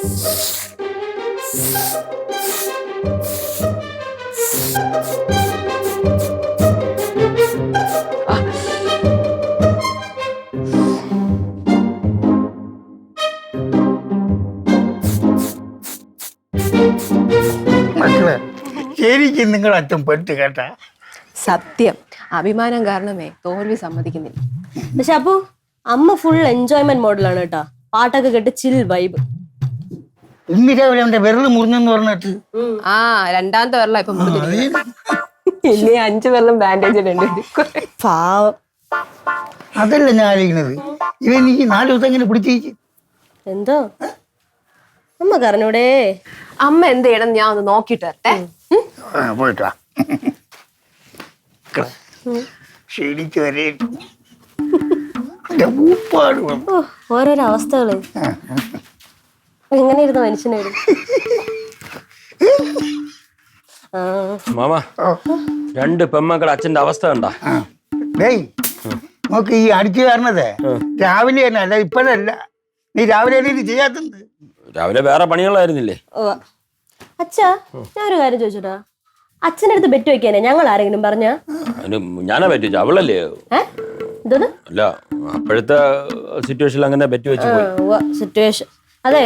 മക്കളെ ശരിക്കും നിങ്ങൾ അച്ഛൻ പെട്ട് കേട്ടാ. സത്യം, അഭിമാനം കാരണമേ തോൽവി സമ്മതിക്കുന്നില്ല. പക്ഷെ അപ്പൊ അമ്മ ഫുൾ എൻജോയ്മെന്റ് മോഡലാണ് കേട്ടാ. പാട്ടൊക്കെ കേട്ട് ചിൽ വൈബ്. ഇന്ന് രാവിലെ അവന്റെ വിരൽ മുറിഞ്ഞെന്ന് പറഞ്ഞിട്ട്. ആ, രണ്ടാമത്തെ വെള്ളം ഇപ്പൊ ഇനി 5 വെള്ളം ബാൻഡേജ് ഇടേണ്ടി. പാവം. അതല്ല ഞാൻ ആലോചിക്കുന്നത്, ഇവൻ ഈ 4 ദിവസം എങ്ങനെ പിടിച്ചേക്ക്? എന്തോ അമ്മ കറിഞ്ഞൂടെ. അമ്മ എന്ത് ചെയ്യണം ഞാൻ ഒന്ന് നോക്കിട്ട് വരട്ടെ. പോയിട്ടാ ക്ഷീണിച്ച് വരെ ഓരോരോ അവസ്ഥകള്. എങ്ങനെ ഇരുന്ന മനുഷ്യനായിരുന്നു. മാമ, 2 പെമ്മക്കളുടെ അച്ഛന്റെ അവസ്ഥ കണ്ടാ? നോക്ക്, ഈ അടിച്ചു കാരണതേ രാവിലെ തന്നെ അല്ല, ഇപ്പോഴല്ല. നീ രാവിലെ ചെയ്യാത്തത്. രാവിലെ വേറെ പണികളായിരുന്നില്ലേ? അച്ഛാ, ഞാൻ ഒരു കാര്യം ചോദിച്ചോട്ടാ. അച്ഛൻ്റെ അടുത്ത് ബെറ്റ് വെക്കാനേ ഞങ്ങൾ ആരെങ്കിലും പറഞ്ഞ? ഞാനാ ബെറ്റ് വെച്ച, അവളല്ലേ? അല്ല, അപ്പോഴത്തെ സിറ്റുവേഷനിൽ അങ്ങനെ ബെറ്റ് വെച്ച് സിറ്റുവേഷൻ. അതെ,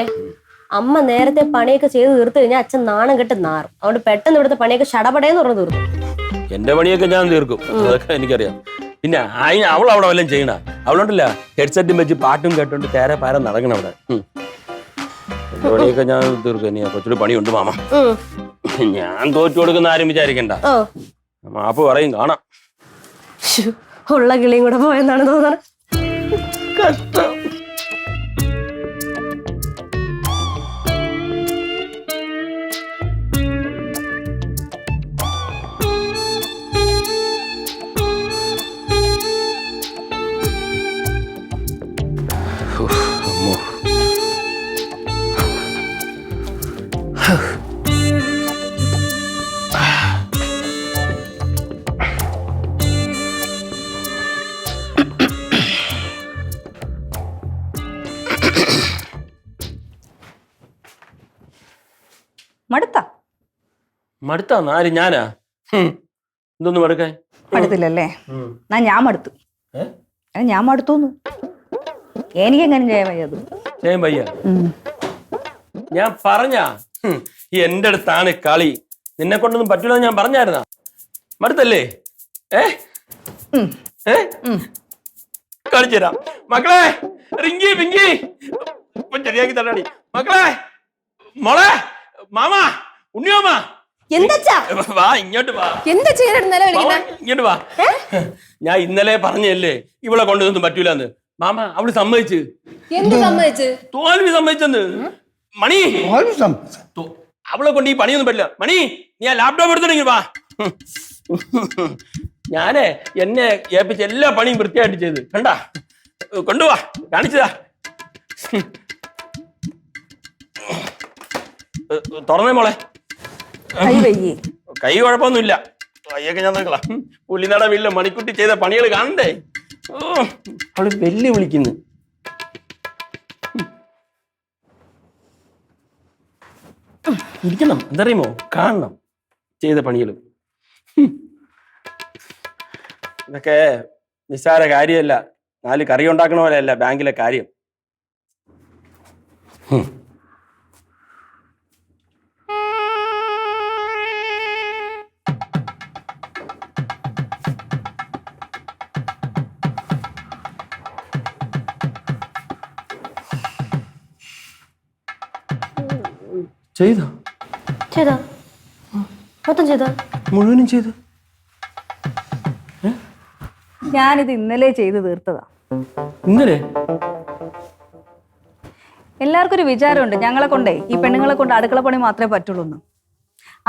അമ്മ നേരത്തെ പണിയൊക്കെ ചെയ്ത് തീർത്ത് കഴിഞ്ഞാൽ അച്ഛൻ നാണം കെട്ട് നാറും. അതുകൊണ്ട് പെട്ടെന്ന് ഇവിടുത്തെ പണിയൊക്കെ ഷടപടയെന്ന് പറഞ്ഞു തീർക്കും. എന്റെ പണിയൊക്കെ ഞാൻ തീർക്കും, അതൊക്കെ എനിക്കറിയാം. പിന്നെ അവൾ അവിടെ വല്ലതും ചെയ്യണ? അവളുണ്ടല്ല, ഹെഡ്സെറ്റും വെച്ച് പാട്ടും കേട്ടോണ്ട് തേരെ പാരം നടക്കണം അവിടെ. എന്റെ പണിയൊക്കെ ഞാൻ തീർക്കും. ഇനി കൊച്ചൊരു പണിയുണ്ട് മാമ. ഞാൻ തോറ്റു കൊടുക്കുന്ന ആരും വിചാരിക്കണ്ട. മാപ്പ് പറയും, കാണാം. ഉള്ള കിളിയും കൂടെ പോയെന്നാണ് തോന്നുന്നത്. കഷ്ടം. മടുത്താന്ന്? ആര്? ഞാനാ? എന്തൊന്നും മടുക്കാൻ? മടുത്തില്ലല്ലേ? ഞാൻ മടുത്തു. ഞാൻ മടുത്തോന്നു. എനിക്കെങ്ങനെ ചെയ്യാൻ വയ്യത്? ചെയ്യാൻ വയ്യ? ഞാൻ പറഞ്ഞ എന്റെ അടുത്താണ് കളി. നിന്നെ കൊണ്ടൊന്നും പറ്റൂല ഞാൻ പറഞ്ഞായിരുന്ന. മടുത്തല്ലേ? കളിച്ചുതരാം മക്കളെ. റിങ്കി പിങ്കി ശരിയാക്കി തരാടി മക്കളെ. മോളെ, മാമ, ഉണ്ണിയോമ, വാ ഇങ്ങോട്ട് വാ. എന്താ ഇങ്ങോട്ട് വാ. ഞാൻ ഇന്നലെ പറഞ്ഞല്ലേ ഇവളെ കൊണ്ടൊന്നും പറ്റൂലെന്ന്. മാമ, അവള് സമ്മതിച്ച്. എന്ത് സമ്മതിച്ച്? തോൽവി സമ്മതിച്ചെന്ന്. മണി, അവളെ കൊണ്ട് ഈ പണിയൊന്നും പറ്റില്ല. മണി, നീ ആ ലാപ്ടോപ്പ് എടുത്തിട്ടെങ്കിൽ വാ. ഞാനേ എന്നെ ഏൽപ്പിച്ച എല്ലാ പണിയും വൃത്തിയായിട്ട് ചെയ്ത് കണ്ടാ. കൊണ്ടുവാ, കാണിച്ചതാ. തുറന്നേ മോളെ. കൈ കുഴപ്പമൊന്നുമില്ല. കൈയൊക്കെ ഞാൻ നോക്കളാം. പുലിനട വീട്ടിലെ മണിക്കുട്ടി ചെയ്ത പണികൾ കാണണ്ടേ? അവള് വെല്ലു വിളിക്കുന്നു. ഇരിക്കണം, എന്തറിയുമോ, കാണണം ചെയ്ത പണികൾ. ഇതൊക്കെ നിസ്സാര കാര്യമല്ല. 4 കറി ഉണ്ടാക്കണ പോലെയല്ല ബാങ്കിലെ കാര്യം. ചെയ്തോ? ചെയ്താ? മൊത്തം ചെയ്താ? മുഴുവനും ചെയ്തു. ഞാനിത് ഇന്നലെ ചെയ്ത് തീർത്തതാ. ഇന്നലെ? എല്ലാവർക്കും ഒരു വിചാരമുണ്ട് ഞങ്ങളെ കൊണ്ടേ ഈ പെണ്ണുങ്ങളെ കൊണ്ട് അടുക്കള പണി മാത്രമേ പറ്റുള്ളൂ എന്ന്.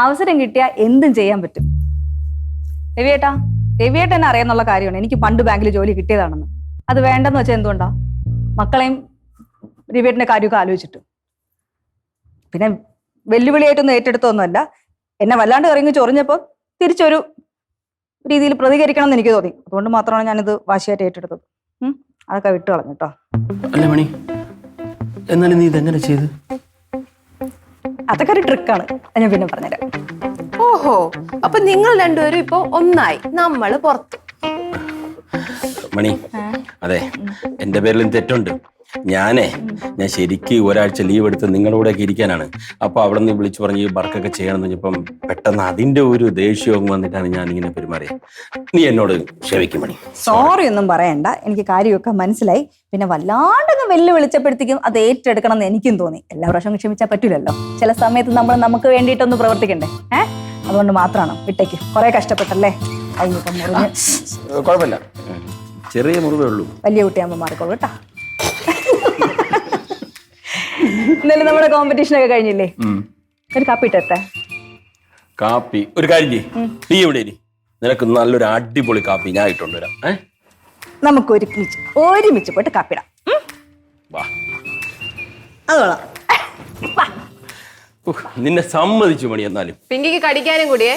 അവസരം കിട്ടിയാൽ എന്തും ചെയ്യാൻ പറ്റും. രവിയേട്ടൻ അറിയാന്നുള്ള കാര്യമാണ്. എനിക്ക് പണ്ട് ബാങ്കിൽ ജോലി കിട്ടിയതാണെന്ന്. അത് വേണ്ടെന്ന് വെച്ചാൽ എന്തുകൊണ്ടാ? മക്കളെയും രവിയേട്ടൻ്റെ കാര്യമൊക്കെ ആലോചിച്ചിട്ട്. പിന്നെ വെല്ലുവിളിയായിട്ടൊന്നും ഏറ്റെടുത്തൊന്നുമല്ല. എന്നെ വല്ലാണ്ട് ഇറങ്ങി ചൊറിഞ്ഞപ്പോൾ തിരിച്ചൊരു രീതിയിൽ പ്രതികരിക്കണം എന്ന് എനിക്ക് തോന്നി. അതുകൊണ്ട് മാത്രമാണ് ഞാനിത് വാശിയായിട്ട് ഏറ്റെടുത്തത്. അതൊക്കെ വിട്ടു കളഞ്ഞു കേട്ടോ. അല്ല മണി, എന്നാലും നീ ഇതെങ്ങനെ ചെയ്ത്? അതൊക്കെ ഒരു ട്രിക്കാണ്, ഞാൻ പിന്നെ പറഞ്ഞുതരാം. ഓഹോ, അപ്പൊ നിങ്ങൾ രണ്ടുപേരും ഇപ്പൊ ഒന്നായി, നമ്മള് പുറത്ത്. മണി, അതെ, എന്റെ പേരിലും തെറ്റുണ്ട്. ഞാൻ ശരിക്ക് ഒരാഴ്ച ലീവ് എടുത്ത് നിങ്ങളുടെ കൂടെ ഒക്കെ ഇരിക്കാനാണ്. അപ്പൊ അവിടെ നിന്ന് വിളിച്ചു പറഞ്ഞ് ഈ വർക്കൊക്കെ ചെയ്യണമെന്ന് പറഞ്ഞപ്പം പെട്ടെന്ന് അതിന്റെ ഒരു ദേഷ്യവും വന്നിട്ടാണ് ഞാൻ ഇങ്ങനെ പെരുമാറിയത്. നീ എന്നോട് ക്ഷമിക്കും മണി. സോറി ഒന്നും പറയണ്ട, എനിക്ക് കാര്യമൊക്കെ മനസ്സിലായി. പിന്നെ വല്ലാണ്ടങ്ങ് വെല്ലുവിളിച്ചപ്പോഴത്തേക്കും അത് ഏറ്റെടുക്കണം എന്ന് എനിക്കും തോന്നി. എല്ലാ പ്രാവശ്യവും ക്ഷമിച്ചാൽ പറ്റൂലല്ലോ, ചില സമയത്ത് നമ്മൾ നമുക്ക് വേണ്ടിയിട്ടൊന്ന് പ്രവർത്തിക്കണ്ടേ. അതുകൊണ്ട് മാത്രമാണ്. വിട്ടേക്ക്, കുറെ കഷ്ടപ്പെട്ടല്ലേ. കുഴപ്പമില്ല, ചെറിയ മുറിവേ ഉള്ളൂ. വലിയ കുട്ടിയാകുമ്പോൾ മാറിക്കോളൂ കേട്ടാ. ഇന്നലെ നമ്മുടെ കോമ്പറ്റീഷൻ ഒക്കെ കഴിഞ്ഞില്ലേ? ഒരു കാപ്പി ഇട്ടെ. കാപ്പി ഒരു കാര്യം ചെയ്യ്, നീ എവിടെ ഇരി, നിനക്ക് നല്ലൊരു അടിപൊളി കാപ്പി ഞാൻ ഇട്ടുകൊണ്ട് വരാം. നമുക്ക് ഒരുമിച്ച് പോയിട്ട് കാപ്പിടാം. വാ. അതോളാം. നിന്നെ സമ്മതിച്ചു മണി. എന്നാലും പിങ്കിക്ക് കടിക്കാനും കൂടിയേ.